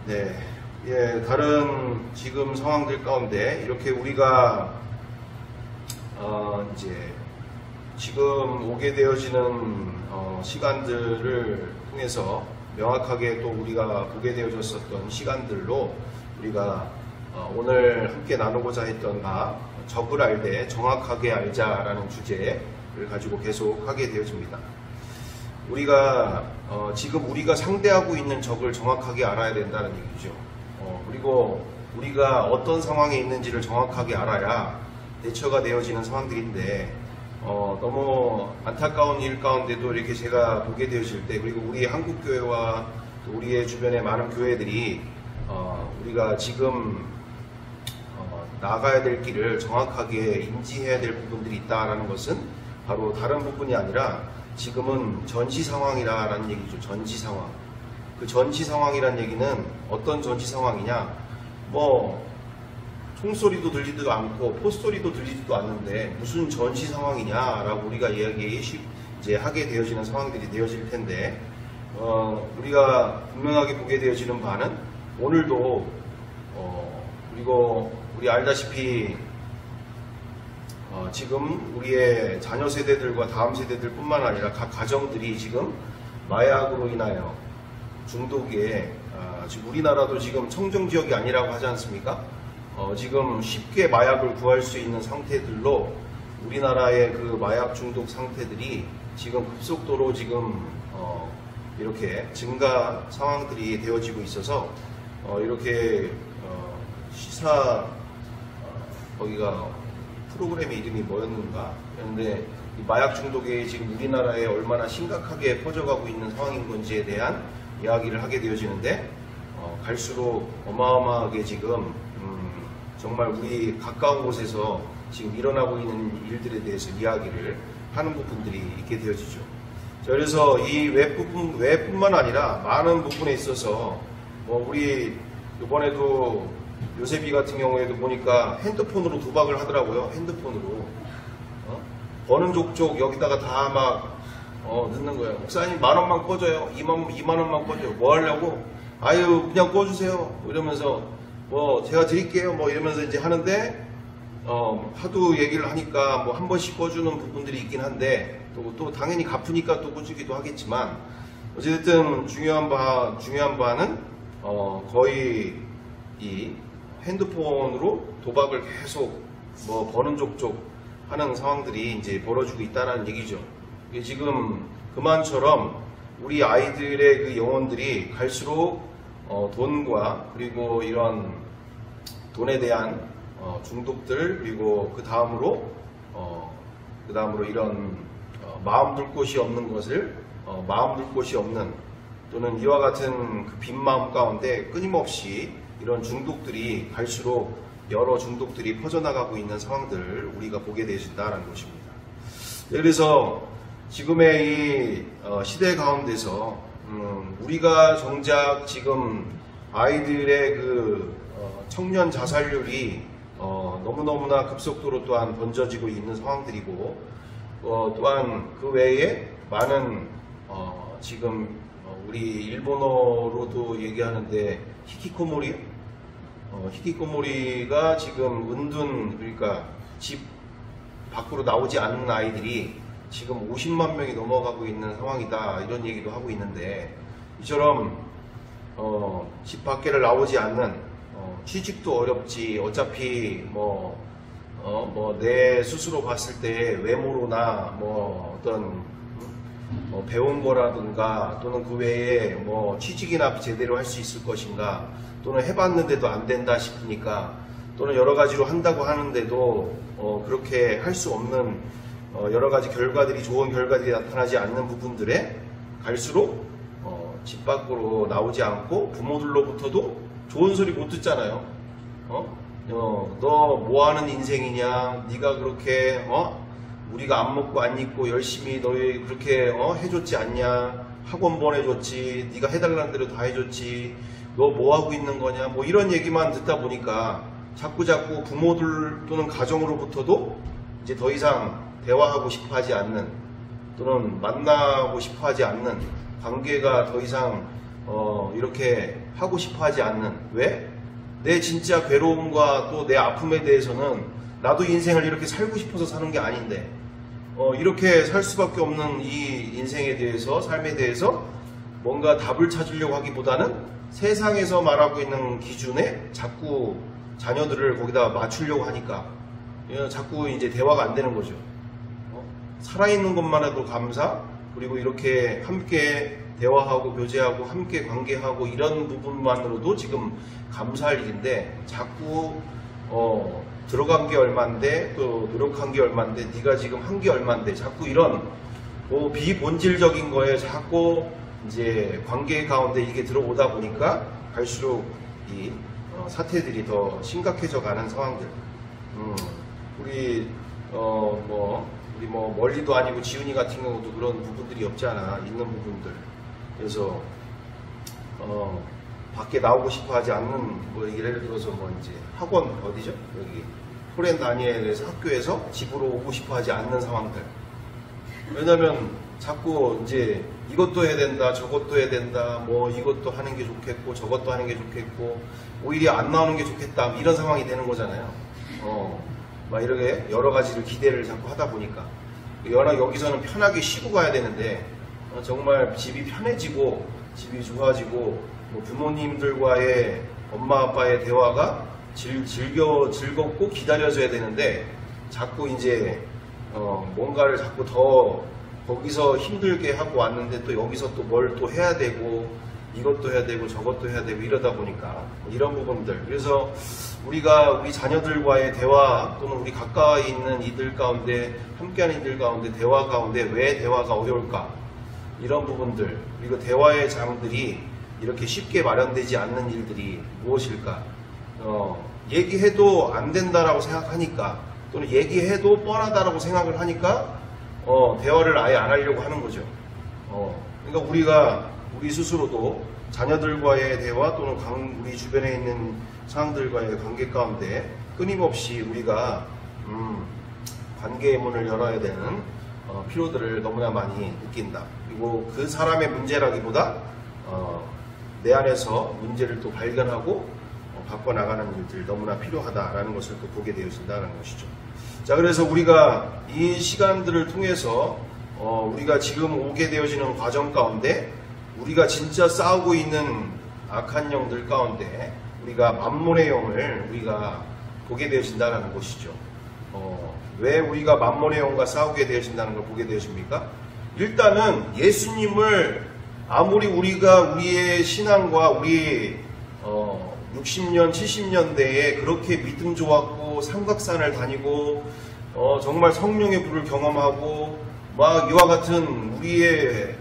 네, 예, 다른 지금 상황들 가운데 이렇게 우리가 이제 지금 오게 되어지는 시간들을 통해서 명확하게 또 우리가 보게 되어졌었던 시간들로 우리가 오늘 함께 나누고자 했던 바 적을 알되 정확하게 알자라는 주제를 가지고 계속 하게 되어집니다. 우리가 지금 우리가 상대하고 있는 적을 정확하게 알아야 된다는 얘기죠. 그리고 우리가 어떤 상황에 있는지를 정확하게 알아야 대처가 되어지는 상황들인데 너무 안타까운 일 가운데도 이렇게 제가 보게 되어질 때, 그리고 우리 한국교회와 또 우리의 주변의 많은 교회들이 우리가 지금 나가야 될 길을 정확하게 인지해야 될 부분들이 있다는 것은 바로 다른 부분이 아니라 지금은 전시 상황이라는 얘기죠. 전시 상황. 그 전시 상황이란 얘기는 어떤 전시 상황이냐? 뭐 총소리도 들리지도 않고 포소리도 들리지도 않는데 무슨 전시 상황이냐라고 우리가 이제 하게 되어지는 상황들이 되어질 텐데, 우리가 분명하게 보게 되어지는 바는 오늘도 그리고 우리 알다시피 지금 우리의 자녀 세대들과 다음 세대들 뿐만 아니라 각 가정들이 지금 마약으로 인하여 중독에 지금 우리나라도 지금 청정지역이 아니라고 하지 않습니까? 지금 쉽게 마약을 구할 수 있는 상태들로 우리나라의 그 마약 중독 상태들이 지금 급속도로 지금 이렇게 증가 상황들이 되어지고 있어서 이렇게 시사 거기가 프로그램의 이름이 뭐였는가? 그런데 마약 중독이 지금 우리나라에 얼마나 심각하게 퍼져가고 있는 상황인 건지에 대한 이야기를 하게 되어지는데, 갈수록 어마어마하게 지금 정말 우리 가까운 곳에서 지금 일어나고 있는 일들에 대해서 이야기를 하는 부분들이 있게 되어지죠. 자, 그래서 이 외뿐만 아니라 많은 부분에 있어서 우리 이번에도 요셉이 같은 경우에도 보니까 핸드폰으로 도박을 하더라고요. 핸드폰으로 버는 족족 여기다가 다 막 넣는 거예요. 목사님 10,000원만 꿔줘요. 2만 원만 꿔줘요. 뭐 하려고? 아유 그냥 꿔주세요. 이러면서 제가 드릴게요. 이러면서 이제 하는데 하도 얘기를 하니까 한 번씩 꿔주는 부분들이 있긴 한데 또 당연히 갚으니까 또 꿔주기도 하겠지만, 어쨌든 중요한 바는 거의 이 핸드폰으로 도박을 계속 버는 족족 하는 상황들이 이제 벌어지고 있다는 얘기죠. 지금 그만처럼 우리 아이들의 그 영혼들이 갈수록 돈과 그리고 이런 돈에 대한 중독들, 그리고 그 다음으로 이런 마음 둘 곳이 없는 것을 마음 둘 곳이 없는, 또는 이와 같은 그 빈 마음 가운데 끊임없이 이런 중독들이 갈수록 여러 중독들이 퍼져나가고 있는 상황들을 우리가 보게 되신다는 것입니다. 그래서 지금의 이 시대 가운데서 우리가 정작 지금 아이들의 그 청년 자살률이 너무너무나 급속도로 또한 번져지고 있는 상황들이고, 또한 그 외에 많은 지금 우리 일본어로도 얘기하는데 히키코모리가 지금 은둔, 그러니까 집 밖으로 나오지 않는 아이들이 지금 50만 명이 넘어가고 있는 상황이다, 이런 얘기도 하고 있는데, 이처럼 집 밖에를 나오지 않는, 취직도 어렵지, 어차피 내 스스로 봤을 때 외모로나 어떤 배운 거라든가, 또는 그 외에 취직이나 제대로 할 수 있을 것인가, 또는 해봤는데도 안 된다 싶으니까, 또는 여러 가지로 한다고 하는데도 그렇게 할 수 없는 여러 가지 결과들이, 좋은 결과들이 나타나지 않는 부분들에 갈수록 집 밖으로 나오지 않고 부모들로부터도 좋은 소리 못 듣잖아요. 너 뭐하는 인생이냐, 네가 그렇게 우리가 안 먹고 안 입고 열심히 너희 그렇게 해줬지 않냐, 학원 보내줬지, 네가 해달라는 대로 다 해줬지, 너 뭐하고 있는 거냐, 이런 얘기만 듣다 보니까 자꾸자꾸 부모들 또는 가정으로부터도 이제 더 이상 대화하고 싶어 하지 않는, 또는 만나고 싶어 하지 않는 관계가 더 이상 이렇게 하고 싶어 하지 않는, 왜? 내 진짜 괴로움과 또 내 아픔에 대해서는 나도 인생을 이렇게 살고 싶어서 사는 게 아닌데, 이렇게 살 수밖에 없는 이 인생에 대해서, 삶에 대해서 뭔가 답을 찾으려고 하기보다는 세상에서 말하고 있는 기준에 자꾸 자녀들을 거기다 맞추려고 하니까 자꾸 이제 대화가 안 되는 거죠. 살아있는 것만 해도 감사, 그리고 이렇게 함께 대화하고 교제하고 함께 관계하고 이런 부분만으로도 지금 감사할 일인데, 자꾸 들어간 게 얼만데 또 노력한 게 얼만데 네가 지금 한 게 얼만데 자꾸 이런 비본질적인 거에 자꾸 이제 관계 가운데 이게 들어오다 보니까 갈수록 이 사태들이 더 심각해져 가는 상황들. 우리 멀리도 아니고 지훈이 같은 경우도 그런 부분들이 없지 않아 있는 부분들. 그래서 밖에 나오고 싶어 하지 않는, 예를 들어서 이제 학원 어디죠? 여기 포렌 다니엘에서 학교에서 집으로 오고 싶어 하지 않는 상황들. 왜냐면 자꾸 이제 이것도 해야 된다, 저것도 해야 된다, 이것도 하는 게 좋겠고 저것도 하는 게 좋겠고 오히려 안 나오는 게 좋겠다, 이런 상황이 되는 거잖아요. 막 이렇게 여러 가지를 기대를 자꾸 하다 보니까 여기서는 편하게 쉬고 가야 되는데 정말 집이 편해지고 집이 좋아지고 부모님들과의 엄마 아빠의 대화가 즐겁고 기다려져야 되는데 자꾸 이제 뭔가를 자꾸 더 거기서 힘들게 하고 왔는데 또 여기서 또 뭘 또 해야 되고 이것도 해야 되고 저것도 해야 되고 이러다 보니까 이런 부분들. 그래서 우리가 우리 자녀들과의 대화 또는 우리 가까이 있는 이들 가운데 함께하는 이들 가운데 대화 가운데 왜 대화가 어려울까, 이런 부분들, 그리고 대화의 장들이 이렇게 쉽게 마련되지 않는 일들이 무엇일까. 얘기해도 안 된다라고 생각하니까 또는 얘기해도 뻔하다라고 생각을 하니까 대화를 아예 안 하려고 하는 거죠. 그러니까 우리 스스로도 자녀들과의 대화 또는 우리 주변에 있는 사람들과의 관계 가운데 끊임없이 우리가 관계의 문을 열어야 되는 필요들을 너무나 많이 느낀다. 그리고 그 사람의 문제라기보다 내 안에서 문제를 또 발견하고 바꿔나가는 일들 너무나 필요하다라는 것을 또 보게 되어진다는 것이죠. 자, 그래서 우리가 이 시간들을 통해서 우리가 지금 오게 되어지는 과정 가운데 우리가 진짜 싸우고 있는 악한 영들 가운데 우리가 만몬의 영을 우리가 보게 되어진다는 것이죠. 왜 우리가 만몬의 영과 싸우게 되어진다는 걸 보게 되어집니까? 일단은 예수님을 아무리 우리가 우리의 신앙과 우리 60년, 70년대에 그렇게 믿음 좋았고 삼각산을 다니고 정말 성령의 불을 경험하고 막 이와 같은 우리의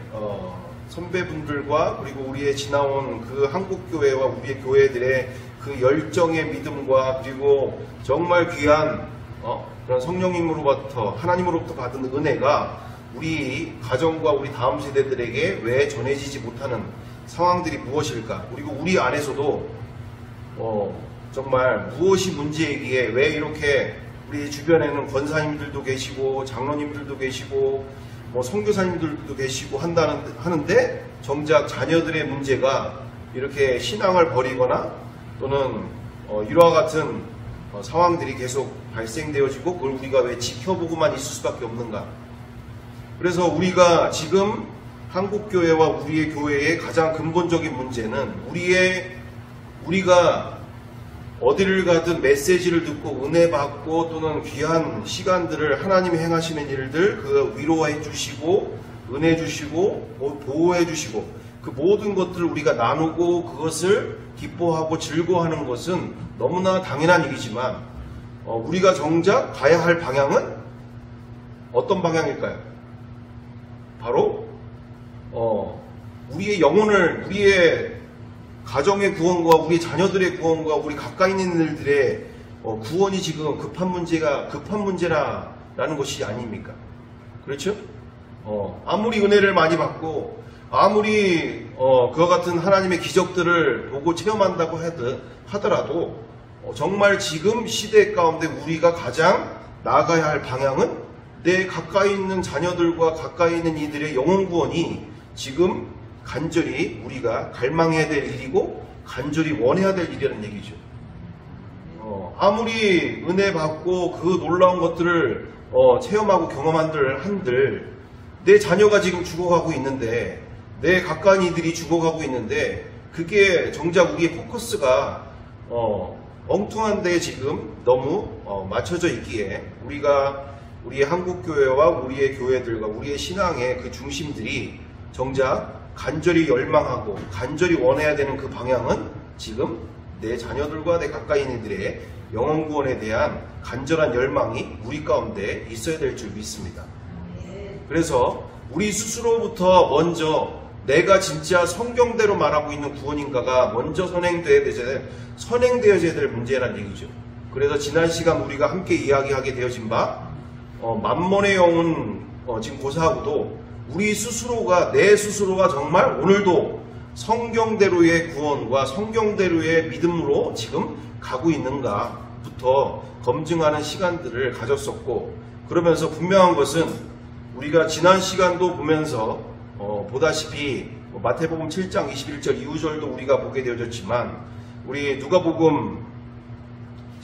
선배분들과 그리고 우리의 지나온 그 한국교회와 우리의 교회들의 그 열정의 믿음과 그리고 정말 귀한 그런 성령님으로부터 하나님으로부터 받은 은혜가 우리 가정과 우리 다음 세대들에게 왜 전해지지 못하는 상황들이 무엇일까? 그리고 우리 안에서도 정말 무엇이 문제이기에 왜 이렇게 우리 주변에는 권사님들도 계시고 장로님들도 계시고 선교사님들도 계시고 하는데 정작 자녀들의 문제가 이렇게 신앙을 버리거나 또는 이와 같은 상황들이 계속 발생되어지고 그걸 우리가 왜 지켜보고만 있을 수밖에 없는가. 그래서 우리가 지금 한국교회와 우리의 교회의 가장 근본적인 문제는 우리가 어디를 가든 메시지를 듣고 은혜 받고 또는 귀한 시간들을 하나님이 행하시는 일들 그 위로해 주시고 은혜 주시고 보호해 주시고 그 모든 것들을 우리가 나누고 그것을 기뻐하고 즐거워하는 것은 너무나 당연한 일이지만 우리가 정작 가야 할 방향은 어떤 방향일까요? 바로 우리의 영혼을 우리의 가정의 구원과 우리 자녀들의 구원과 우리 가까이 있는 일들의 구원이 지금 급한 문제라는 것이 아닙니까? 그렇죠? 아무리 은혜를 많이 받고 아무리 그와 같은 하나님의 기적들을 보고 체험한다고 하더라도 정말 지금 시대 가운데 우리가 가장 나아가야 할 방향은 내 가까이 있는 자녀들과 가까이 있는 이들의 영혼 구원이 지금 간절히 우리가 갈망해야 될 일이고 간절히 원해야 될 일이라는 얘기죠. 아무리 은혜 받고 그 놀라운 것들을 체험하고 한들 내 자녀가 지금 죽어가고 있는데, 내 가까운 이들이 죽어가고 있는데, 그게 정작 우리의 포커스가 엉뚱한 데에 지금 너무 맞춰져 있기에 우리의 한국교회와 우리의 교회들과 우리의 신앙의 그 중심들이 정작 간절히 열망하고 간절히 원해야 되는 그 방향은 지금 내 자녀들과 내 가까이 이들의 영혼 구원에 대한 간절한 열망이 우리 가운데 있어야 될 줄 믿습니다. 그래서 우리 스스로부터 먼저 내가 진짜 성경대로 말하고 있는 구원인가가 먼저 선행되어져야 될 문제란 얘기죠. 그래서 지난 시간 우리가 함께 이야기하게 되어진 바 만몬의 영혼 지금 고사하고도 우리 스스로가, 내 스스로가 정말 오늘도 성경대로의 구원과 성경대로의 믿음으로 지금 가고 있는가부터 검증하는 시간들을 가졌었고, 그러면서 분명한 것은 우리가 지난 시간도 보면서 보다시피 마태복음 7장 21절 이후절도 우리가 보게 되어졌지만, 우리 누가복음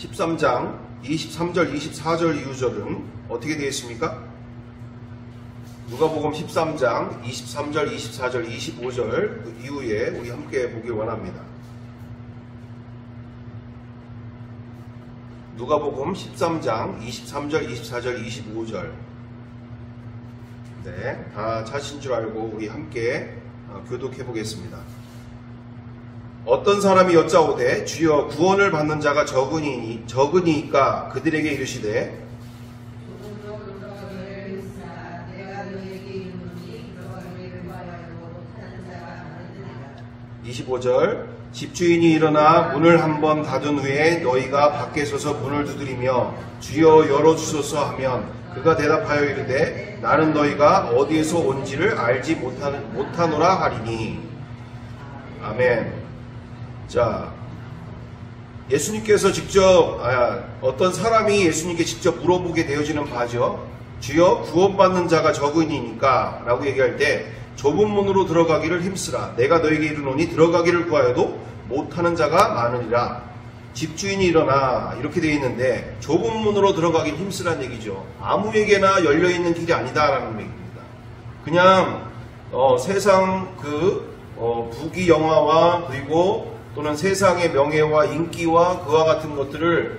13장 23절 24절 이후절은 어떻게 되어 있습니까? 누가복음 13장 23절 24절 25절 그 이후에 우리 함께 보길 원합니다. 누가복음 13장 23절 24절 25절. 네, 다 찾으신 줄 알고 우리 함께 교독해 보겠습니다. 어떤 사람이 여짜오되 주여 구원을 받는 자가 적으니까 그들에게 이르시되 25절 집주인이 일어나 문을 한번 닫은 후에 너희가 밖에 서서 문을 두드리며 주여 열어주소서 하면 그가 대답하여 이르되 나는 너희가 어디에서 온지를 알지 못하노라 하리니. 아멘. 자, 예수님께서 직접 어떤 사람이 예수님께 직접 물어보게 되어지는 바죠. 주여 구원받는 자가 적으니까 라고 얘기할 때 좁은 문으로 들어가기를 힘쓰라. 내가 너에게 이르노니 들어가기를 구하여도 못하는 자가 많으리라. 집주인이 일어나 이렇게 되어 있는데 좁은 문으로 들어가긴 힘쓰란 얘기죠. 아무에게나 열려있는 길이 아니다라는 얘기입니다. 그냥 세상 부귀 영화와 그리고 또는 세상의 명예와 인기와 그와 같은 것들을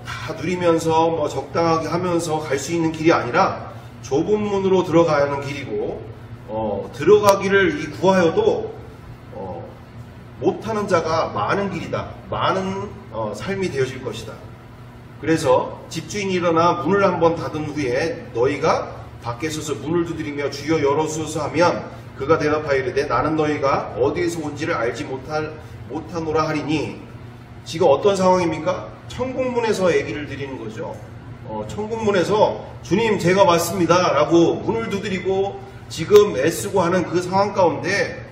다 누리면서 적당하게 하면서 갈 수 있는 길이 아니라 좁은 문으로 들어가야 하는 길이고, 들어가기를 구하여도 못하는 자가 많은 길이다. 많은 삶이 되어질 것이다. 그래서 집주인이 일어나 문을 한번 닫은 후에 너희가 밖에 서서 문을 두드리며 주여 열어주소서 하면 그가 대답하여 이르되 나는 너희가 어디에서 온지를 알지 못하노라 하리니. 지금 어떤 상황입니까? 천국문에서 얘기를 드리는 거죠. 천국문에서 주님 제가 왔습니다 라고 문을 두드리고 지금 애쓰고 하는 그 상황 가운데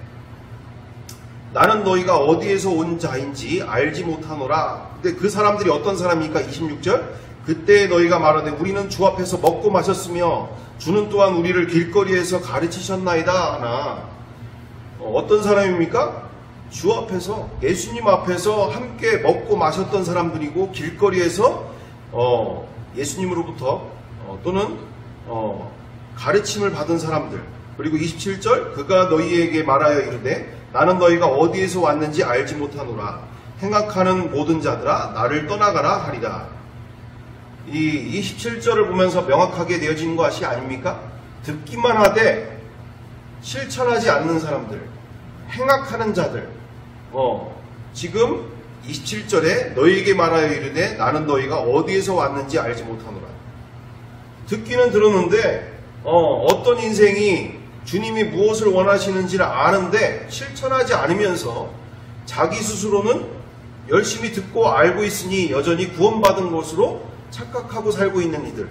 나는 너희가 어디에서 온 자인지 알지 못하노라. 근데 그 사람들이 어떤 사람입니까? 26절 그때 너희가 말하되 우리는 주 앞에서 먹고 마셨으며 주는 또한 우리를 길거리에서 가르치셨나이다 하나. 어떤 사람입니까? 주 앞에서, 예수님 앞에서 함께 먹고 마셨던 사람들이고 길거리에서 예수님으로부터 또는 가르침을 받은 사람들. 그리고 27절 그가 너희에게 말하여 이르되 나는 너희가 어디에서 왔는지 알지 못하노라. 행악하는 모든 자들아 나를 떠나가라 하리라. 이 27절을 보면서 명확하게 되어진 것이 아닙니까? 듣기만 하되 실천하지 않는 사람들, 행악하는 자들. 지금 27절에 너희에게 말하여 이르되 나는 너희가 어디에서 왔는지 알지 못하노라. 듣기는 들었는데 어떤 인생이 주님이 무엇을 원하시는지를 아는데 실천하지 않으면서 자기 스스로는 열심히 듣고 알고 있으니 여전히 구원받은 것으로 착각하고 살고 있는 이들.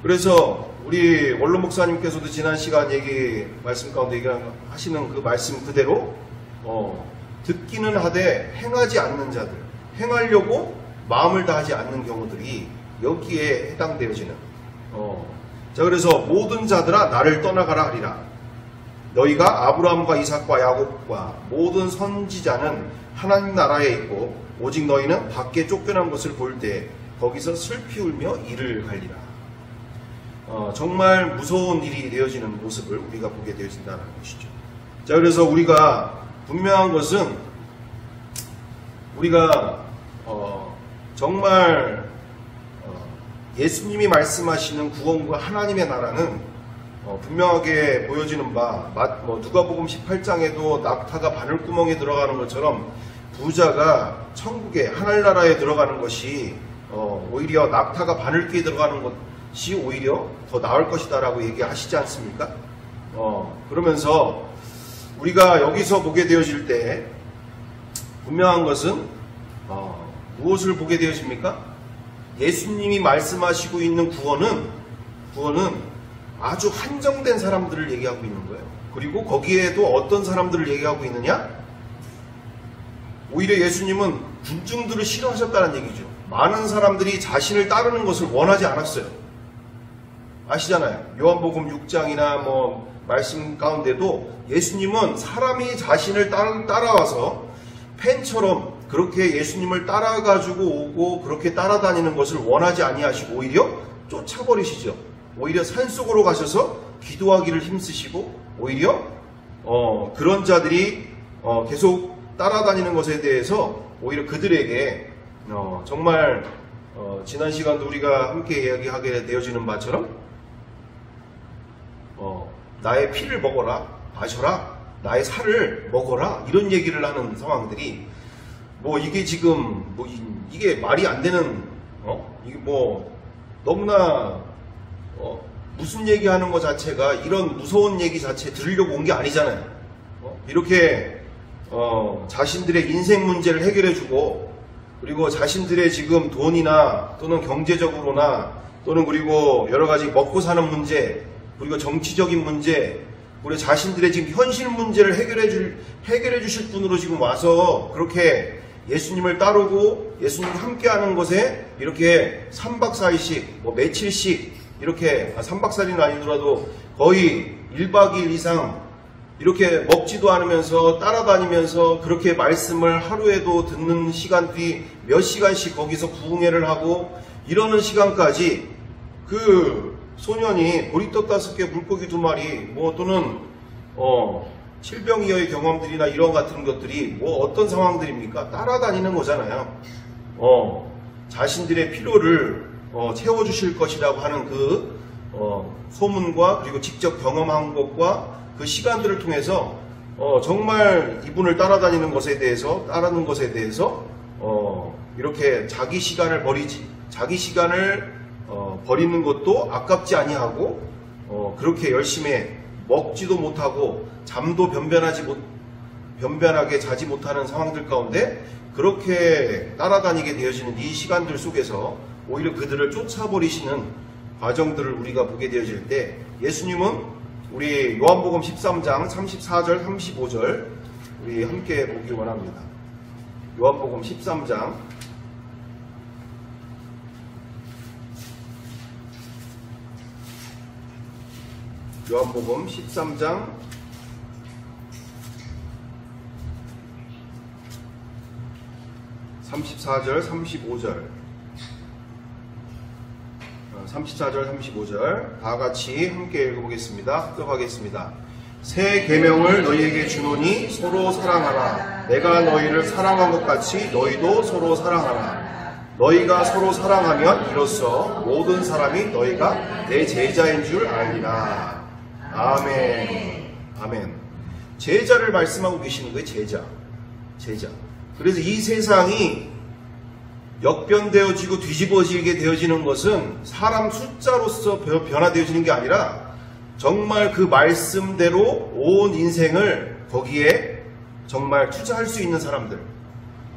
그래서 우리 원로 목사님께서도 지난 시간 말씀 가운데 얘기하시는 그 말씀 그대로 듣기는 하되 행하지 않는 자들, 행하려고 마음을 다하지 않는 경우들이 여기에 해당되어지는. 자, 그래서 모든 자들아 나를 떠나가라 하리라. 너희가 아브라함과 이삭과 야곱과 모든 선지자는 하나님 나라에 있고 오직 너희는 밖에 쫓겨난 것을 볼 때 거기서 슬피 울며 이를 갈리라. 정말 무서운 일이 되어지는 모습을 우리가 보게 되어진다는 것이죠. 자, 그래서 우리가 분명한 것은 우리가 정말 예수님이 말씀하시는 구원과 하나님의 나라는 분명하게 보여지는 바 누가복음 18장에도 낙타가 바늘구멍에 들어가는 것처럼 부자가 천국에 하늘나라에 들어가는 것이 오히려 낙타가 바늘귀에 들어가는 것이 오히려 더 나을 것이다 라고 얘기하시지 않습니까? 그러면서 우리가 여기서 보게 되어질 때 분명한 것은 무엇을 보게 되어집니까? 예수님이 말씀하시고 있는 구원은 아주 한정된 사람들을 얘기하고 있는 거예요. 그리고 거기에도 어떤 사람들을 얘기하고 있느냐? 오히려 예수님은 군중들을 싫어하셨다는 얘기죠. 많은 사람들이 자신을 따르는 것을 원하지 않았어요. 아시잖아요. 요한복음 6장이나 말씀 가운데도 예수님은 사람이 자신을 따라와서 팬처럼 그렇게 예수님을 따라가지고 오고 그렇게 따라다니는 것을 원하지 아니하시고 오히려 쫓아버리시죠. 오히려 산속으로 가셔서 기도하기를 힘쓰시고 오히려 그런 자들이 계속 따라다니는 것에 대해서 오히려 그들에게 정말 지난 시간도 우리가 함께 이야기하게 되어지는 바처럼 나의 피를 먹어라, 마셔라, 나의 살을 먹어라 이런 얘기를 하는 상황들이 이게 지금 이게 말이 안 되는 이게 너무나 무슨 얘기하는 것 자체가 이런 무서운 얘기 자체 들으려고 온 게 아니잖아요. 이렇게 자신들의 인생 문제를 해결해주고 그리고 자신들의 지금 돈이나 또는 경제적으로나 또는 그리고 여러 가지 먹고 사는 문제 그리고 정치적인 문제 우리 자신들의 지금 현실 문제를 해결해 주실 분으로 지금 와서 그렇게 예수님을 따르고 예수님과 함께하는 것에 이렇게 3박 4일씩 며칠씩 이렇게 3박 4일은 아니더라도 거의 1박 2일 이상 이렇게 먹지도 않으면서 따라다니면서 그렇게 말씀을 하루에도 듣는 시간들이 몇 시간씩 거기서 구흥회를 하고 이러는 시간까지 그 소년이 보리떡 5개 물고기 2마리 또는 칠병이어의 경험들이나 이런 같은 것들이 어떤 상황들입니까? 따라다니는 거잖아요. 자신들의 필요를 채워주실 것이라고 하는 그 소문과 그리고 직접 경험한 것과 그 시간들을 통해서 정말 이분을 따라다니는 것에 대해서 이렇게 자기 시간을 버리는 것도 아깝지 아니하고 그렇게 열심히 먹지도 못하고 잠도 변변하게 자지 못하는 상황들 가운데 그렇게 따라다니게 되어지는 이 시간들 속에서 오히려 그들을 쫓아버리시는 과정들을 우리가 보게 되어질 때 예수님은 우리 요한복음 13장 34절 35절 우리 함께 보기 원합니다. 요한복음 13장 요한복음 13장 34절 35절 다 같이 함께 읽어보겠습니다. 합독하겠습니다. 새 계명을 너희에게 주노니 서로 사랑하라. 내가 너희를 사랑한 것 같이 너희도 서로 사랑하라. 너희가 서로 사랑하면 이로써 모든 사람이 너희가 내 제자인 줄 알리라. 아멘. 아멘. 제자를 말씀하고 계시는 거예요. 제자. 그래서 이 세상이 역변되어지고 뒤집어지게 되어지는 것은 사람 숫자로서 변화되어지는 게 아니라 정말 그 말씀대로 온 인생을 거기에 정말 투자할 수 있는 사람들,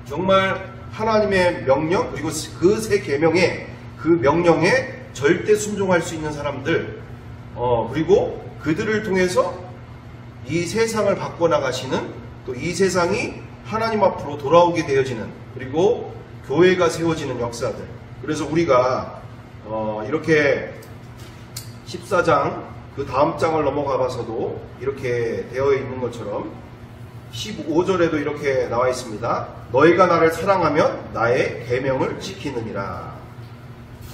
정말 하나님의 명령 그리고 그 새 계명의 그 명령에 절대 순종할 수 있는 사람들, 그리고 그들을 통해서 이 세상을 바꿔나가시는 또 이 세상이 하나님 앞으로 돌아오게 되어지는 그리고 교회가 세워지는 역사들. 그래서 우리가 이렇게 14장 그 다음 장을 넘어가 봐서도 이렇게 되어 있는 것처럼 15절에도 이렇게 나와 있습니다. 너희가 나를 사랑하면 나의 계명을 지키느니라.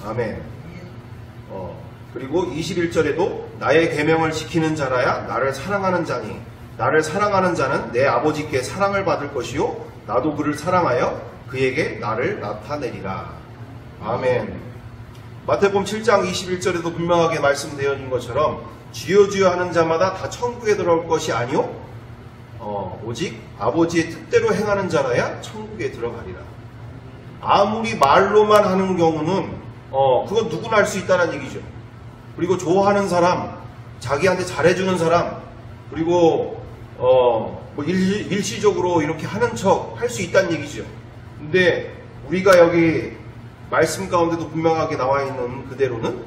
아멘. 그리고 21절에도 나의 계명을 지키는 자라야 나를 사랑하는 자니 나를 사랑하는 자는 내 아버지께 사랑을 받을 것이요 나도 그를 사랑하여 그에게 나를 나타내리라. 아멘. 마태복음 7장 21절에도 분명하게 말씀되어 있는 것처럼 주여 주여 하는 자마다 다 천국에 들어올 것이 아니요 오직 아버지의 뜻대로 행하는 자라야 천국에 들어가리라. 아무리 말로만 하는 경우는 그건 누구나 할 수 있다는 얘기죠. 그리고 좋아하는 사람, 자기한테 잘해주는 사람, 그리고 뭐 일시적으로 이렇게 하는 척 할 수 있다는 얘기죠. 근데 우리가 여기 말씀 가운데도 분명하게 나와 있는 그대로는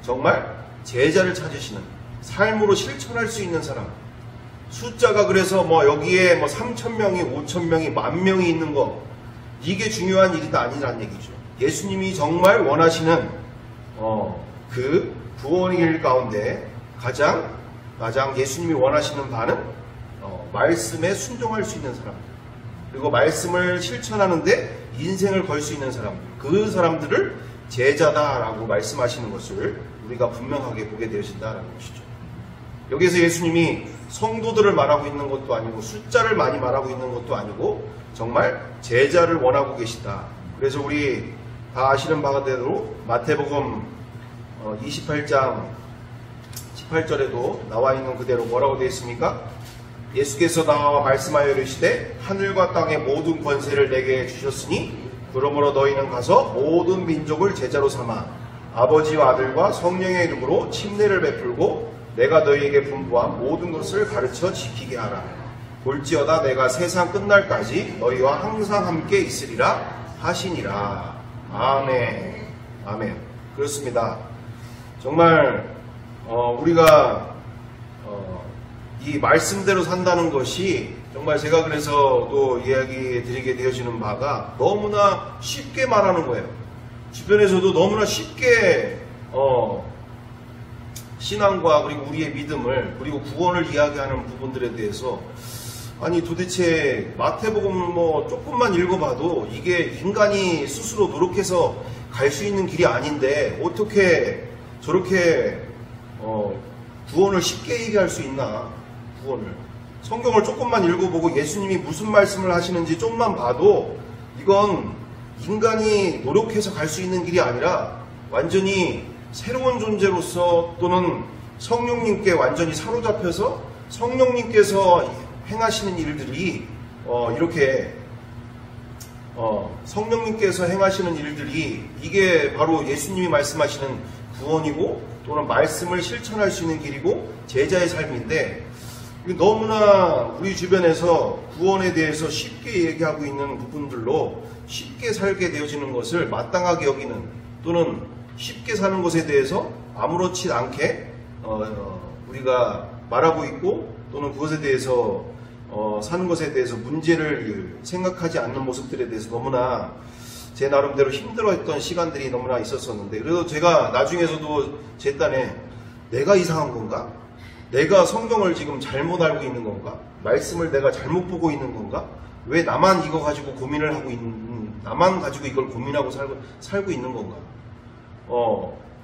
정말 제자를 찾으시는 삶으로 실천할 수 있는 사람, 숫자가 그래서 뭐 여기에 뭐 3,000명이 5,000명이 10,000명이 있는 거, 이게 중요한 일이 아니라는 얘기죠. 예수님이 정말 원하시는 그 구원의 길 가운데 가장 예수님이 원하시는 바는 말씀에 순종할 수 있는 사람, 그리고 말씀을 실천하는데 인생을 걸 수 있는 사람, 그 사람들을 제자다라고 말씀하시는 것을 우리가 분명하게 보게 되어진다라는 것이죠. 여기서 예수님이 성도들을 말하고 있는 것도 아니고 숫자를 많이 말하고 있는 것도 아니고 정말 제자를 원하고 계시다. 그래서 우리 다 아시는 바대로 마태복음 28장 18절에도 나와 있는 그대로 뭐라고 되어 있습니까? 예수께서 나와 말씀하여 이르시되 하늘과 땅의 모든 권세를 내게 주셨으니 그러므로 너희는 가서 모든 민족을 제자로 삼아 아버지와 아들과 성령의 이름으로 침례를 베풀고 내가 너희에게 분부한 모든 것을 가르쳐 지키게 하라. 볼지어다 내가 세상 끝날까지 너희와 항상 함께 있으리라 하시니라. 아멘. 아멘. 그렇습니다. 정말 우리가 이 말씀대로 산다는 것이 정말 제가 그래서 또 이야기 드리게 되어지는 바가 너무나 쉽게 말하는 거예요. 주변에서도 너무나 쉽게 신앙과 그리고 우리의 믿음을 그리고 구원을 이야기하는 부분들에 대해서 아니 도대체 마태복음을 뭐 조금만 읽어봐도 이게 인간이 스스로 노력해서 갈 수 있는 길이 아닌데 어떻게 저렇게 구원을 쉽게 얘기할 수 있나. 구원을 성경을 조금만 읽어보고 예수님이 무슨 말씀을 하시는지 좀만 봐도 이건 인간이 노력해서 갈 수 있는 길이 아니라 완전히 새로운 존재로서 또는 성령님께 완전히 사로잡혀서 성령님께서 행하시는 일들이 이렇게 성령님께서 행하시는 일들이 이게 바로 예수님이 말씀하시는 구원이고 또는 말씀을 실천할 수 있는 길이고 제자의 삶인데 너무나 우리 주변에서 구원에 대해서 쉽게 얘기하고 있는 부분들로 쉽게 살게 되어지는 것을 마땅하게 여기는 또는 쉽게 사는 것에 대해서 아무렇지 않게 우리가 말하고 있고 또는 그것에 대해서 사는 것에 대해서 문제를 생각하지 않는 모습들에 대해서 너무나 제 나름대로 힘들어했던 시간들이 너무나 있었었는데 그래서 제가 나중에서도 제 딴에 내가 이상한 건가? 내가 성경을 지금 잘못 알고 있는 건가? 말씀을 내가 잘못 보고 있는 건가? 왜 나만 이거 가지고 고민을 하고 나만 가지고 이걸 고민하고 살고 있는 건가?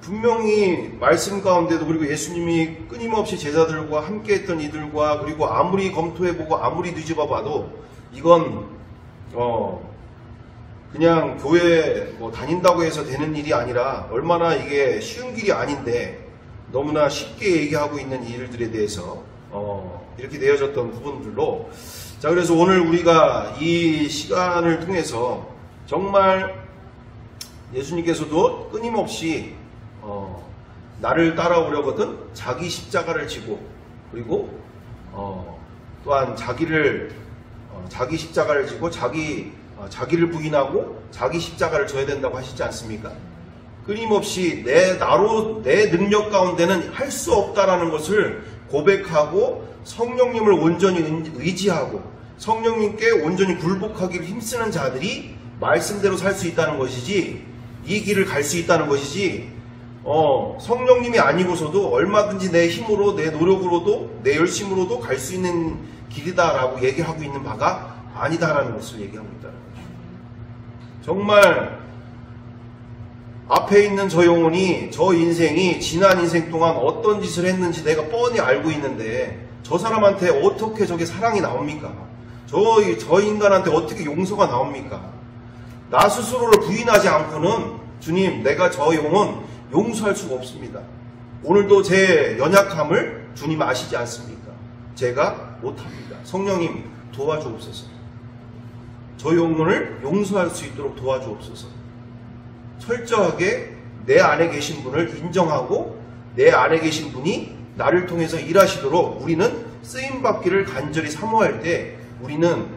분명히 말씀 가운데도 그리고 예수님이 끊임없이 제자들과 함께 했던 이들과 그리고 아무리 검토해보고 아무리 뒤집어봐도 이건 그냥 교회 뭐 다닌다고 해서 되는 일이 아니라 얼마나 이게 쉬운 길이 아닌데 너무나 쉽게 얘기하고 있는 일들에 대해서 이렇게 되어졌던 부분들로 자 그래서 오늘 우리가 이 시간을 통해서 정말 예수님께서도 끊임없이 나를 따라오려거든 자기 십자가를 지고 그리고 또한 자기 십자가를 지고 자기를 부인하고 자기 십자가를 져야 된다고 하시지 않습니까? 끊임없이 내 능력 가운데는 할 수 없다라는 것을 고백하고 성령님을 온전히 의지하고 성령님께 온전히 굴복하기를 힘쓰는 자들이 말씀대로 살 수 있다는 것이지 이 길을 갈 수 있다는 것이지 성령님이 아니고서도 얼마든지 내 힘으로, 내 노력으로도, 내 열심으로도 갈 수 있는 길이다라고 얘기하고 있는 바가 아니다라는 것을 얘기하고 있다는 거죠. 정말 앞에 있는 저 영혼이, 저 인생이 지난 인생 동안 어떤 짓을 했는지 내가 뻔히 알고 있는데 저 사람한테 어떻게 저게 사랑이 나옵니까? 저 인간한테 어떻게 용서가 나옵니까? 나 스스로를 부인하지 않고는 주님, 내가 저 영혼 용서할 수가 없습니다. 오늘도 제 연약함을 주님 아시지 않습니까? 제가 못합니다. 성령님 도와주옵소서. 저 영혼을 용서할 수 있도록 도와주옵소서. 철저하게 내 안에 계신 분을 인정하고 내 안에 계신 분이 나를 통해서 일하시도록 우리는 쓰임받기를 간절히 사모할 때 우리는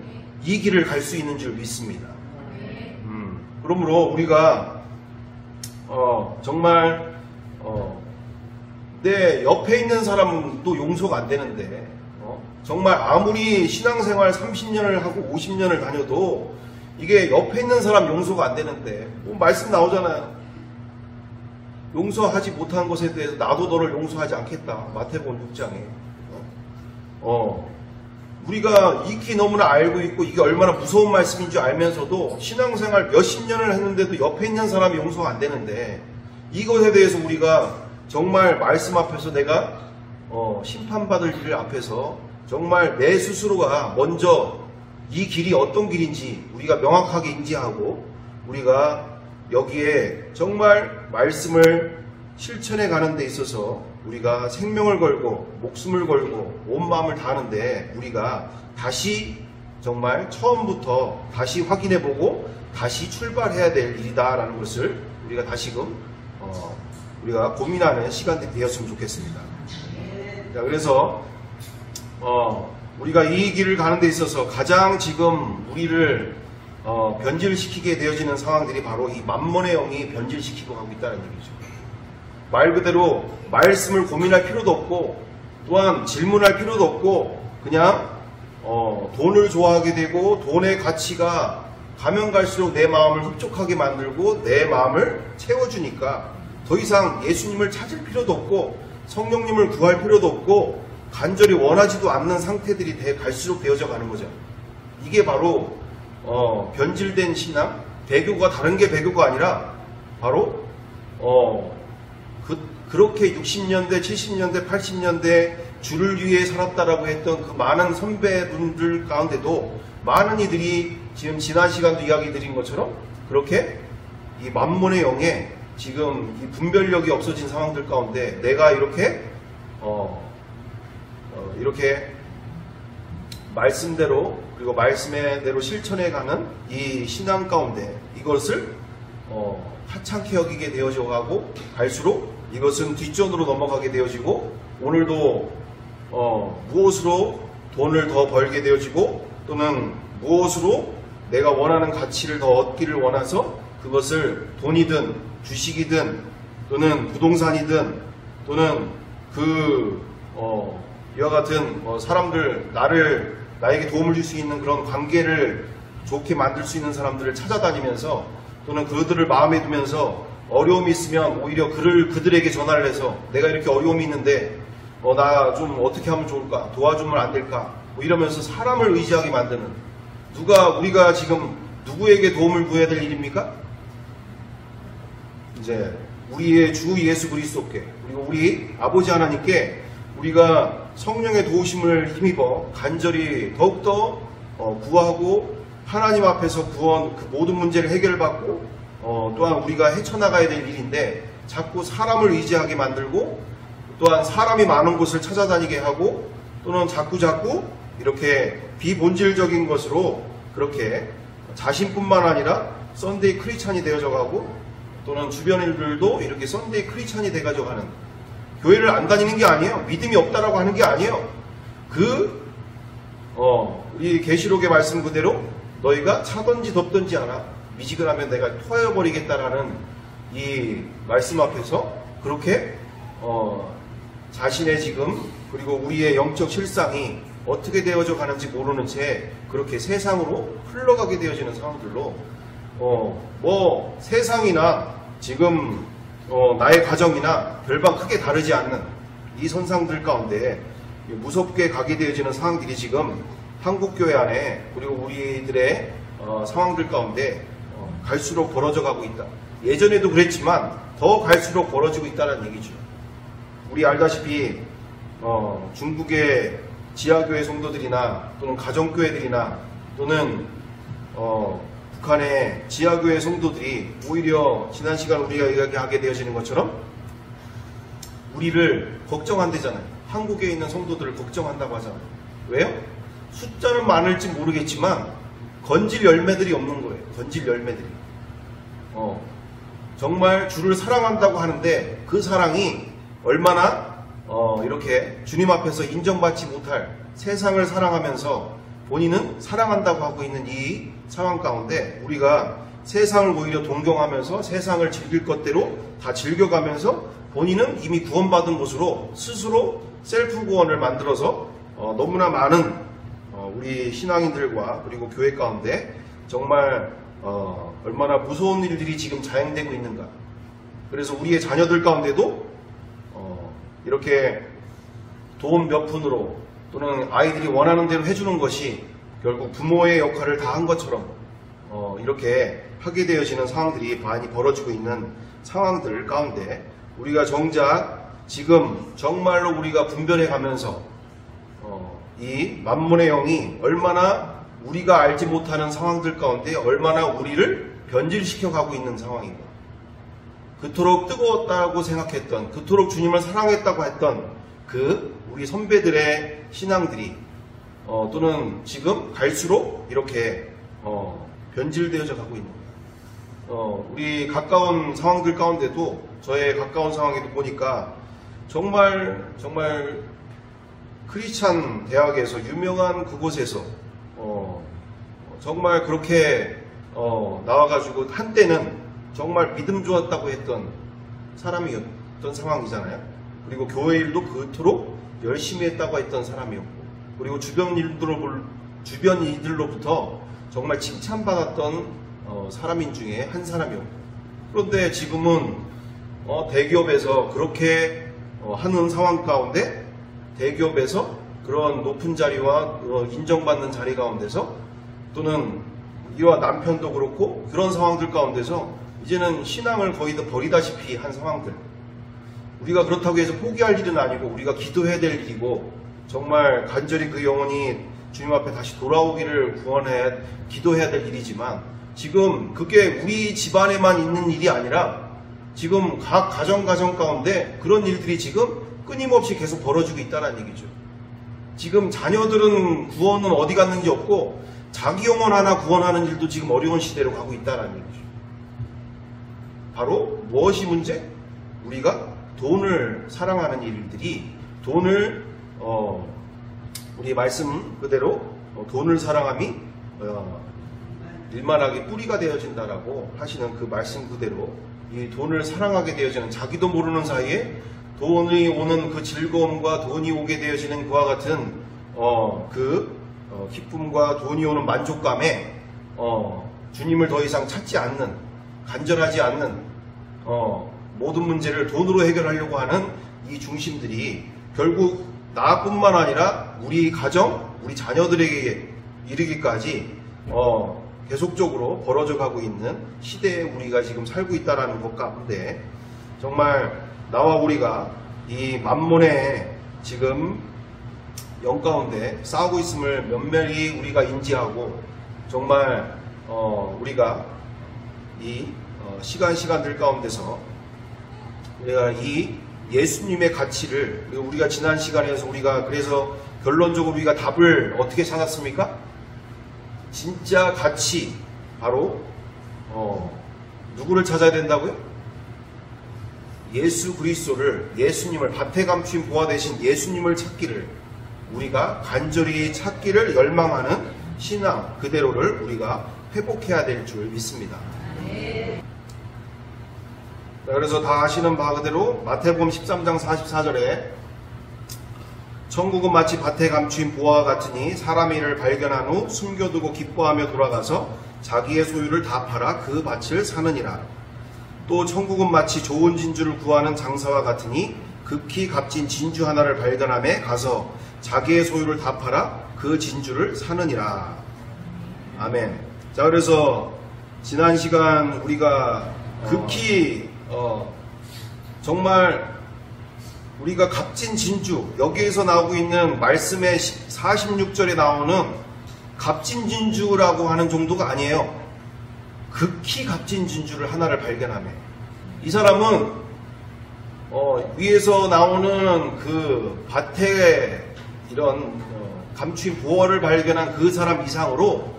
이 길을 갈 수 있는 줄 믿습니다. 그러므로 우리가 정말 내 옆에 있는 사람도 용서가 안 되는데 정말 아무리 신앙생활 30년을 하고 50년을 다녀도 이게 옆에 있는 사람 용서가 안 되는데 말씀 나오잖아요. 용서하지 못한 것에 대해서 나도 너를 용서하지 않겠다. 마태복음 6장에 우리가 익히 너무나 알고 있고 이게 얼마나 무서운 말씀인 줄 알면서도 신앙생활 몇십 년을 했는데도 옆에 있는 사람이 용서가 안 되는데 이것에 대해서 우리가 정말 말씀 앞에서 내가 심판받을 길 앞에서 정말 내 스스로가 먼저 이 길이 어떤 길인지 우리가 명확하게 인지하고 우리가 여기에 정말 말씀을 실천해 가는 데 있어서 우리가 생명을 걸고 목숨을 걸고 온 마음을 다하는데 우리가 다시 정말 처음부터 다시 확인해보고 다시 출발해야 될 일이다라는 것을 우리가 다시금 우리가 고민하는 시간들이 되었으면 좋겠습니다. 자, 그래서 우리가 이 길을 가는 데 있어서 가장 지금 우리를 변질시키게 되어지는 상황들이 바로 이 만몬의 영이 변질시키고 가고 있다는 얘기죠. 말 그대로 말씀을 고민할 필요도 없고 또한 질문할 필요도 없고 그냥 돈을 좋아하게 되고 돈의 가치가 가면 갈수록 내 마음을 흡족하게 만들고 내 마음을 채워주니까 더 이상 예수님을 찾을 필요도 없고 성령님을 구할 필요도 없고 간절히 원하지도 않는 상태들이 갈수록 되어져 가는 거죠. 이게 바로 변질된 신앙, 배교가 다른 게 배교가 아니라 바로 그렇게 60년대, 70년대, 80년대 주를 위해 살았다라고 했던 그 많은 선배분들 가운데도 많은 이들이 지금 지난 시간도 이야기 드린 것처럼 그렇게 이 만몬의 영에 지금 이 분별력이 없어진 상황들 가운데 내가 이렇게 이렇게 말씀대로 그리고 말씀대로 실천해가는 이 신앙 가운데 이것을 하찮게 여기게 되어져 가고 갈수록 이것은 뒷전으로 넘어가게 되어지고 오늘도 무엇으로 돈을 더 벌게 되어지고 또는 무엇으로 내가 원하는 가치를 더 얻기를 원해서 그것을 돈이든 주식이든 또는 부동산이든 또는 이와 같은 사람들 나에게 도움을 줄 수 있는 그런 관계를 좋게 만들 수 있는 사람들을 찾아다니면서 또는 그들을 마음에 두면서 어려움이 있으면 오히려 그들에게 전화를 해서 내가 이렇게 어려움이 있는데 나 좀 어떻게 하면 좋을까? 도와주면 안 될까? 이러면서 사람을 의지하게 만드는 우리가 지금 누구에게 도움을 구해야 될 일입니까? 이제 우리의 주 예수 그리스도께 그리고 우리 아버지 하나님께 우리가 성령의 도우심을 힘입어 간절히 더욱더 구하고 하나님 앞에서 그 모든 문제를 해결받고 또한 우리가 헤쳐나가야 될 일인데 자꾸 사람을 의지하게 만들고 또한 사람이 많은 곳을 찾아다니게 하고 또는 자꾸 이렇게 비본질적인 것으로 그렇게 자신뿐만 아니라 썬데이 크리스찬이 되어져 가고 또는 주변 일들도 이렇게 썬데이 크리스찬이 돼가지고 가는 교회를 안 다니는 게 아니에요. 믿음이 없다라고 하는 게 아니에요. 우리 계시록의 말씀 그대로 너희가 차든지 덥든지 하라 미지근하면 내가 토하여버리겠다라는 이 말씀 앞에서 그렇게 자신의 지금 그리고 우리의 영적 실상이 어떻게 되어져 가는지 모르는 채 그렇게 세상으로 흘러가게 되어지는 상황들로 세상이나 지금 나의 가정이나 별반 크게 다르지 않는 이 선상들 가운데 무섭게 가게 되어지는 상황들이 지금 한국교회 안에 그리고 우리들의 상황들 가운데 갈수록 벌어져 가고 있다. 예전에도 그랬지만 더 갈수록 벌어지고 있다는 얘기죠. 우리 알다시피 중국의 지하교회 성도들이나 또는 가정교회들이나 또는 북한의 지하교회 성도들이 오히려 지난 시간 우리가 이야기하게 되어지는 것처럼 우리를 걱정한대잖아요. 한국에 있는 성도들을 걱정한다고 하잖아요. 왜요? 숫자는 많을지 모르겠지만 건질 열매들이 없는 거예요. 건질 열매들이. 정말 주를 사랑한다고 하는데 그 사랑이 얼마나 이렇게 주님 앞에서 인정받지 못할 세상을 사랑하면서 본인은 사랑한다고 하고 있는 이 상황 가운데 우리가 세상을 오히려 동경하면서 세상을 즐길 것대로 다 즐겨가면서 본인은 이미 구원받은 것으로 스스로 셀프 구원을 만들어서 너무나 많은 우리 신앙인들과 그리고 교회 가운데 정말 얼마나 무서운 일들이 지금 자행되고 있는가. 그래서 우리의 자녀들 가운데도 이렇게 돈 몇 푼으로 또는 아이들이 원하는 대로 해주는 것이 결국 부모의 역할을 다 한 것처럼 이렇게 하게 되어지는 상황들이 많이 벌어지고 있는 상황들 가운데 우리가 정작 지금 정말로 우리가 분별해 가면서 이 만문의 영이 얼마나 우리가 알지 못하는 상황들 가운데 얼마나 우리를 변질시켜 가고 있는 상황인가. 그토록 뜨거웠다고 생각했던, 그토록 주님을 사랑했다고 했던 그 우리 선배들의 신앙들이 또는 지금 갈수록 이렇게 변질되어져 가고 있는 거예요. 우리 가까운 상황들 가운데도 저의 가까운 상황에도 보니까 정말 크리스찬 대학에서 유명한 그곳에서 정말 그렇게 나와가지고 한때는 정말 믿음 좋았다고 했던 사람이었던 상황이잖아요. 그리고 교회 일도 그토록 열심히 했다고 했던 사람이었고, 그리고 주변 이들로부터 정말 칭찬받았던 사람인 중에 한 사람이었고, 그런데 지금은 대기업에서 그렇게 하는 상황 가운데 대기업에서 그런 높은 자리와 인정받는 자리 가운데서 또는 이와 남편도 그렇고 그런 상황들 가운데서 이제는 신앙을 거의 다 버리다시피 한 상황들. 우리가 그렇다고 해서 포기할 일은 아니고 우리가 기도해야 될 일이고 정말 간절히 그 영혼이 주님 앞에 다시 돌아오기를 기도해야 될 일이지만 지금 그게 우리 집안에만 있는 일이 아니라 지금 각 가정 가운데 그런 일들이 지금 끊임없이 계속 벌어지고 있다는 얘기죠. 지금 자녀들은 구원은 어디 갔는지 없고 자기 영혼 하나 구원하는 일도 지금 어려운 시대로 가고 있다는 얘기죠. 바로 무엇이 문제? 우리가 돈을 사랑하는 일들이 돈을 우리 말씀 그대로 돈을 사랑함이 일만하게 뿌리가 되어진다라고 하시는 그 말씀 그대로 이 돈을 사랑하게 되어지는 자기도 모르는 사이에 돈이 오는 그 즐거움과 돈이 오게 되어지는 그와 같은 기쁨과 돈이 오는 만족감에 주님을 더 이상 찾지 않는, 간절하지 않는 모든 문제를 돈으로 해결하려고 하는 이 중심들이 결국 나뿐만 아니라 우리 가정, 우리 자녀들에게 이르기까지 계속적으로 벌어져 가고 있는 시대에 우리가 지금 살고 있다는 것 가운데 정말 나와 우리가 이 만몬의 지금 영 가운데 싸우고 있음을 면밀히 우리가 인지하고 정말 우리가 이 시간들 가운데서 우리가 이 예수님의 가치를 우리가 지난 시간에서 우리가 그래서 결론적으로 우리가 답을 어떻게 찾았습니까? 진짜 가치 바로 누구를 찾아야 된다고요? 예수 그리스도를, 예수님을, 밭에 감추인 보화 대신 예수님을 찾기를 우리가 간절히 찾기를 열망하는 신앙 그대로를 우리가 회복해야 될 줄 믿습니다. 그래서 다 아시는 바 그대로 마태복음 13장 44절에 천국은 마치 밭에 감추인 보화와 같으니 사람의 일을 발견한 후 숨겨두고 기뻐하며 돌아가서 자기의 소유를 다 팔아 그 밭을 사느니라. 또 천국은 마치 좋은 진주를 구하는 장사와 같으니 극히 값진 진주 하나를 발견함에 가서 자기의 소유를 다 팔아 그 진주를 사느니라. 아멘. 자, 그래서 지난 시간 우리가 극히 정말 우리가 값진 진주, 여기에서 나오고 있는 말씀의 46절에 나오는 값진 진주라고 하는 정도가 아니에요. 극히 값진 진주를 하나를 발견하며, 이 사람은 위에서 나오는 그 밭에 이런 감추인 보화를 발견한 그 사람 이상으로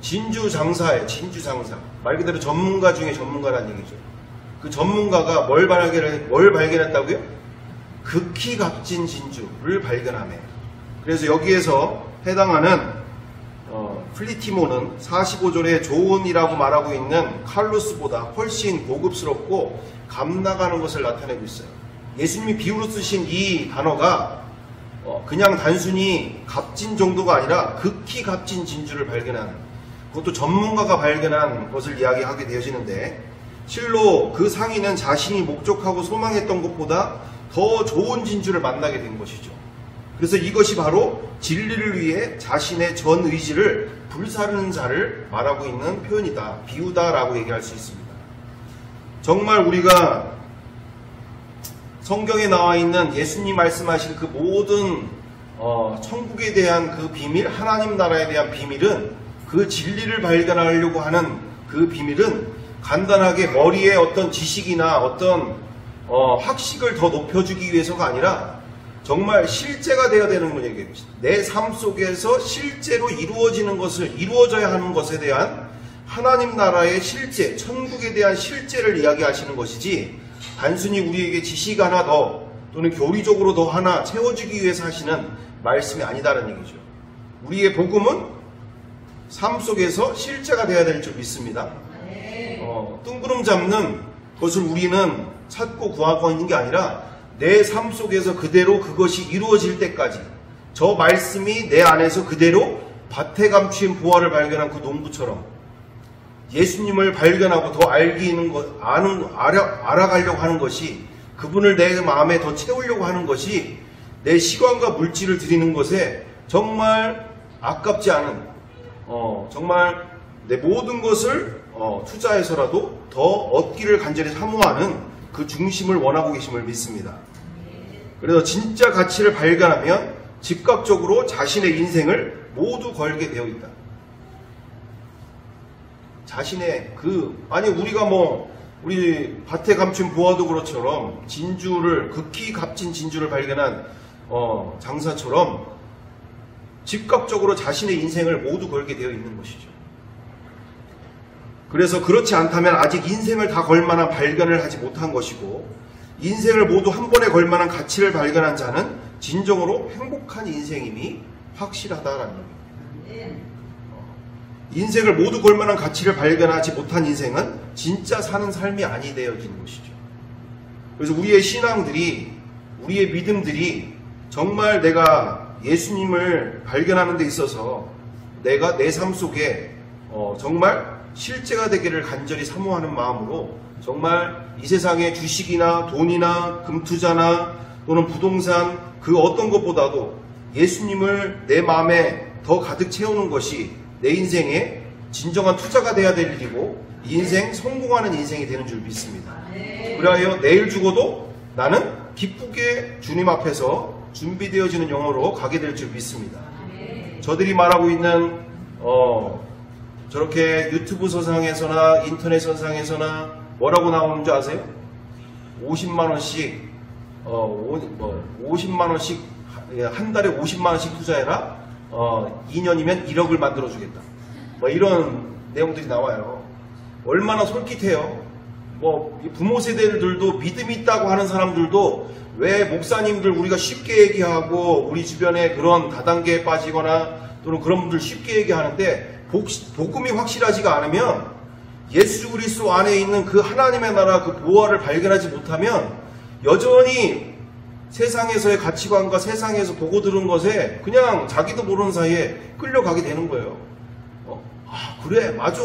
진주 장사예요. 진주 장사. 말 그대로 전문가 중에 전문가라는 얘기죠. 그 전문가가 뭘 발견했다고요? 극히 값진 진주를 발견하네. 그래서 여기에서 해당하는 플리티모는 45절에 좋은이라고 말하고 있는 칼루스보다 훨씬 고급스럽고 값나가는 것을 나타내고 있어요. 예수님이 비유로 쓰신 이 단어가 그냥 단순히 값진 정도가 아니라 극히 값진 진주를 발견하는, 그것도 전문가가 발견한 것을 이야기하게 되어지는데, 실로 그 상인은 자신이 목적하고 소망했던 것보다 더 좋은 진주를 만나게 된 것이죠. 그래서 이것이 바로 진리를 위해 자신의 전 의지를 불사르는 자를 말하고 있는 표현이다, 비유다라고 얘기할 수 있습니다. 정말 우리가 성경에 나와 있는 예수님 말씀하신 그 모든 천국에 대한 그 비밀, 하나님 나라에 대한 비밀은, 그 진리를 발견하려고 하는 그 비밀은 간단하게 머리에 어떤 지식이나 어떤 학식을 더 높여주기 위해서가 아니라 정말 실제가 되어야 되는 건 얘기예요. 내 삶 속에서 실제로 이루어져야 하는 것에 대한 하나님 나라의 실제, 천국에 대한 실제를 이야기하시는 것이지, 단순히 우리에게 지식 하나 더 또는 교리적으로 더 하나 채워주기 위해서 하시는 말씀이 아니다라는 얘기죠. 우리의 복음은 삶 속에서 실제가 되어야 될 줄 믿습니다. 뜬구름 잡는 것을 우리는 찾고 구하고 있는 게 아니라 내 삶 속에서 그대로 그것이 이루어질 때까지, 저 말씀이 내 안에서 그대로 밭에 감추인 보화를 발견한 그 농부처럼 예수님을 발견하고 더 알아가려고 하는 것이, 그분을 내 마음에 더 채우려고 하는 것이 내 시간과 물질을 드리는 것에 정말 아깝지 않은, 정말 내 모든 것을 투자해서라도 더 얻기를 간절히 사모하는 그 중심을 원하고 계심을 믿습니다. 그래서 진짜 가치를 발견하면 즉각적으로 자신의 인생을 모두 걸게 되어 있다. 자신의 우리가 우리 밭에 감춘 보화도 그렇처럼 진주를, 극히 값진 진주를 발견한 장사처럼 즉각적으로 자신의 인생을 모두 걸게 되어 있는 것이죠. 그래서 그렇지 않다면 아직 인생을 다 걸만한 발견을 하지 못한 것이고, 인생을 모두 한 번에 걸만한 가치를 발견한 자는 진정으로 행복한 인생임이 확실하다라는 얘기입니다. 인생을 모두 걸만한 가치를 발견하지 못한 인생은 진짜 사는 삶이 아니 되어지는 것이죠. 그래서 우리의 신앙들이, 우리의 믿음들이 정말 내가 예수님을 발견하는 데 있어서 내가 내 삶 속에 정말 실제가 되기를 간절히 사모하는 마음으로, 정말 이 세상의 주식이나 돈이나 금투자나 또는 부동산 그 어떤 것보다도 예수님을 내 마음에 더 가득 채우는 것이 내 인생의 진정한 투자가 돼야 될 일이고, 인생 성공하는 인생이 되는 줄 믿습니다. 그리하여 내일 죽어도 나는 기쁘게 주님 앞에서 준비되어지는 영혼으로 가게 될 줄 믿습니다. 저들이 말하고 있는 저렇게 유튜브 서상에서나 인터넷 서상에서나 뭐라고 나오는 줄 아세요? 50만원씩 50만원씩 한 달에 50만원씩 투자해라, 2년이면 1억을 만들어주겠다, 이런 내용들이 나와요. 얼마나 솔깃해요. 부모 세대들도 믿음이 있다고 하는 사람들도 왜 목사님들 우리가 쉽게 얘기하고 우리 주변에 그런 다단계에 빠지거나 또는 그런 분들 쉽게 얘기하는데, 복음이 확실하지가 않으면, 예수 그리스도 안에 있는 그 하나님의 나라 그 보화를 발견하지 못하면 여전히 세상에서의 가치관과 세상에서 보고 들은 것에 그냥 자기도 모르는 사이에 끌려가게 되는 거예요. 그래, 맞아.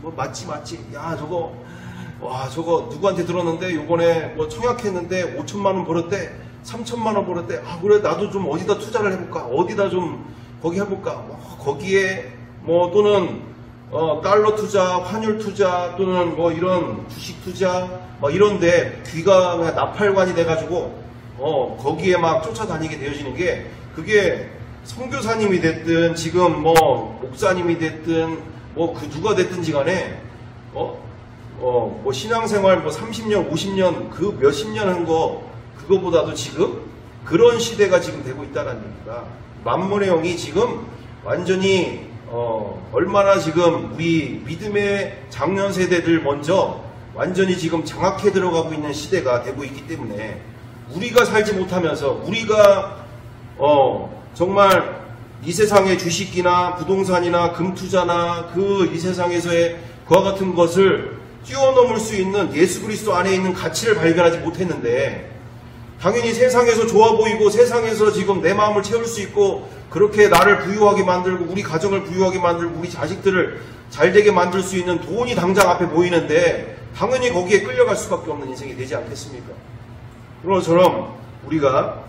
뭐 맞지. 야, 저거 누구한테 들었는데 요번에 뭐 청약했는데 5천만 원 벌었대. 3천만 원 벌었대. 아, 그래, 나도 좀 어디다 투자를 해볼까? 어디다 좀 거기 해볼까? 거기에 뭐 또는 달러 투자, 환율 투자 또는 뭐 이런 주식 투자 막 이런데 귀가 그냥 나팔관이 돼가지고 거기에 막 쫓아다니게 되어지는 게, 그게 선교사님이 됐든 지금 뭐 목사님이 됐든 뭐 그 누가 됐든지 간에 뭐 신앙생활 뭐 30년 50년 그 몇십 년 한 거 그거보다도 지금 그런 시대가 지금 되고 있다는 얘기가, 만몬의 영이 지금 완전히 얼마나 지금 우리 믿음의 장년 세대들 먼저 완전히 지금 장악해 들어가고 있는 시대가 되고 있기 때문에, 우리가 살지 못하면서 우리가 정말 이 세상의 주식이나 부동산이나 금투자나 그 이 세상에서의 그와 같은 것을 뛰어넘을 수 있는 예수 그리스도 안에 있는 가치를 발견하지 못했는데, 당연히 세상에서 좋아 보이고 세상에서 지금 내 마음을 채울 수 있고 그렇게 나를 부유하게 만들고 우리 가정을 부유하게 만들고 우리 자식들을 잘되게 만들 수 있는 돈이 당장 앞에 보이는데, 당연히 거기에 끌려갈 수밖에 없는 인생이 되지 않겠습니까? 그런 것처럼 우리가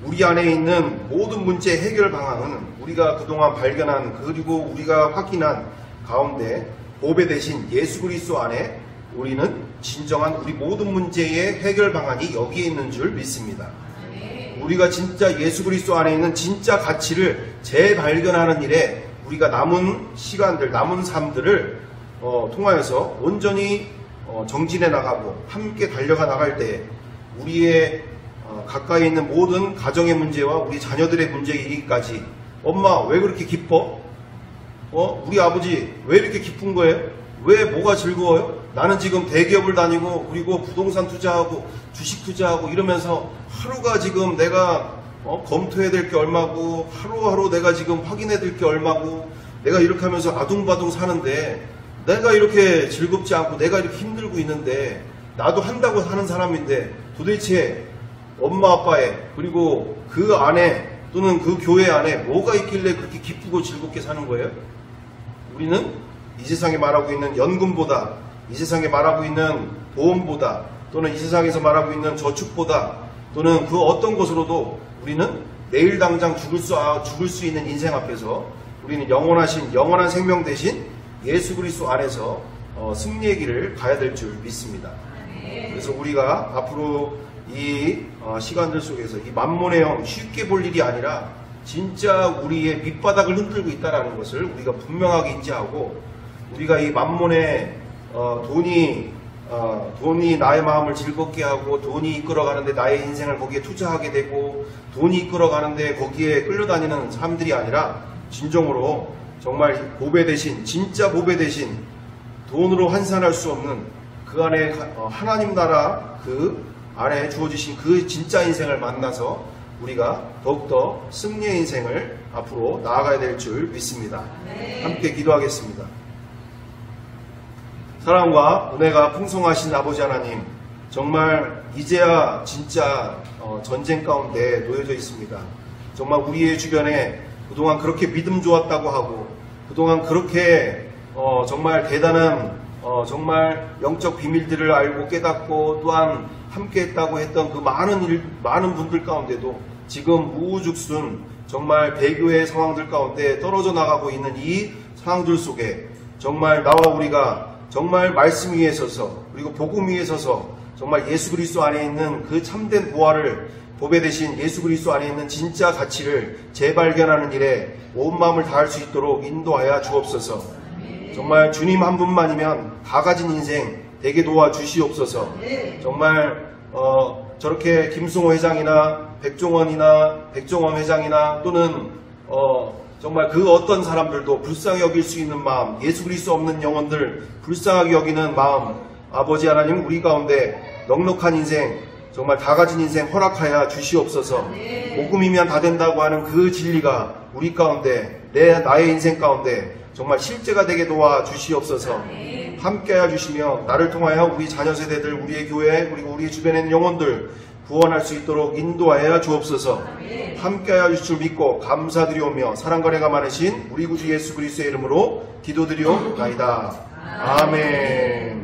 우리 안에 있는 모든 문제의 해결 방안은 우리가 그동안 발견한 그리고 우리가 확인한 가운데 보배 대신 예수 그리스도 안에 우리는 진정한 우리 모든 문제의 해결 방안이 여기에 있는 줄 믿습니다. 우리가 진짜 예수 그리스도 안에 있는 진짜 가치를 재발견하는 일에 우리가 남은 시간들, 남은 삶들을 통하여서 온전히 정진해 나가고 함께 달려가 나갈 때 우리의 가까이 있는 모든 가정의 문제와 우리 자녀들의 문제에 이르기까지, 엄마 왜 그렇게 기뻐? 우리 아버지 왜 이렇게 기쁜 거예요? 왜 뭐가 즐거워요? 나는 지금 대기업을 다니고 그리고 부동산 투자하고 주식 투자하고 이러면서 하루가 지금 내가 검토해야 될 게 얼마고 하루하루 내가 지금 확인해야 될 게 얼마고 내가 이렇게 하면서 아둥바둥 사는데, 내가 이렇게 즐겁지 않고 내가 이렇게 힘들고 있는데, 나도 한다고 하는 사람인데 도대체 엄마 아빠의 그리고 그 안에 또는 그 교회 안에 뭐가 있길래 그렇게 기쁘고 즐겁게 사는 거예요? 우리는 이 세상에 말하고 있는 연금보다, 이 세상에 말하고 있는 보험보다, 또는 이 세상에서 말하고 있는 저축보다, 또는 그 어떤 것으로도 우리는 내일 당장 죽을 수 있는 인생 앞에서 우리는 영원한 생명 대신 예수 그리스도 안에서 승리의 길을 가야 될 줄 믿습니다. 그래서 우리가 앞으로 이 시간들 속에서 이 만몬의 영 쉽게 볼 일이 아니라 진짜 우리의 밑바닥을 흔들고 있다는 것을 우리가 분명하게 인지하고, 우리가 이 만몬의 돈이 나의 마음을 즐겁게 하고 돈이 이끌어가는데 나의 인생을 거기에 투자하게 되고 돈이 이끌어가는데 거기에 끌려다니는 사람들이 아니라, 진정으로 정말 보배 대신, 진짜 보배 대신 돈으로 환산할 수 없는 그 안에 하나님 나라 그 안에 주어지신 그 진짜 인생을 만나서 우리가 더욱더 승리의 인생을 앞으로 나아가야 될 줄 믿습니다. 함께 기도하겠습니다. 사랑과 은혜가 풍성하신 아버지 하나님, 정말 이제야 진짜 전쟁 가운데 놓여져 있습니다. 정말 우리의 주변에 그동안 그렇게 믿음 좋았다고 하고 그동안 그렇게 정말 대단한 정말 영적 비밀들을 알고 깨닫고 또한 함께했다고 했던 그 많은 분들 가운데도 지금 우후죽순 정말 배교의 상황들 가운데 떨어져 나가고 있는 이 상황들 속에 정말 나와 우리가 정말 말씀 위에 서서 그리고 복음 위에 서서 정말 예수 그리스도 안에 있는 그 참된 보화를, 보배 대신 예수 그리스도 안에 있는 진짜 가치를 재발견하는 일에 온 마음을 다할 수 있도록 인도하여 주옵소서. 정말 주님 한 분만이면 다 가진 인생 되게 도와주시옵소서. 정말 저렇게 김승호 회장이나 백종원 회장이나 또는 정말 그 어떤 사람들도 불쌍히 여길 수 있는 마음, 예수 그리스도 없는 영혼들 불쌍하게 여기는 마음, 아버지 하나님 우리 가운데 넉넉한 인생, 정말 다 가진 인생 허락하여 주시옵소서. 복음이면 다 된다고 하는 그 진리가 우리 가운데, 나의 인생 가운데 정말 실제가 되게 도와 주시옵소서. 함께하여 주시며 나를 통하여 우리 자녀 세대들, 우리의 교회, 그리고 우리 주변에 있는 영혼들 구원할 수 있도록 인도하여 주옵소서. 함께하여 주실 줄 믿고 감사드리오며 사랑과 은혜가 많으신 우리 구주 예수 그리스도의 이름으로 기도드리옵나이다. 아멘.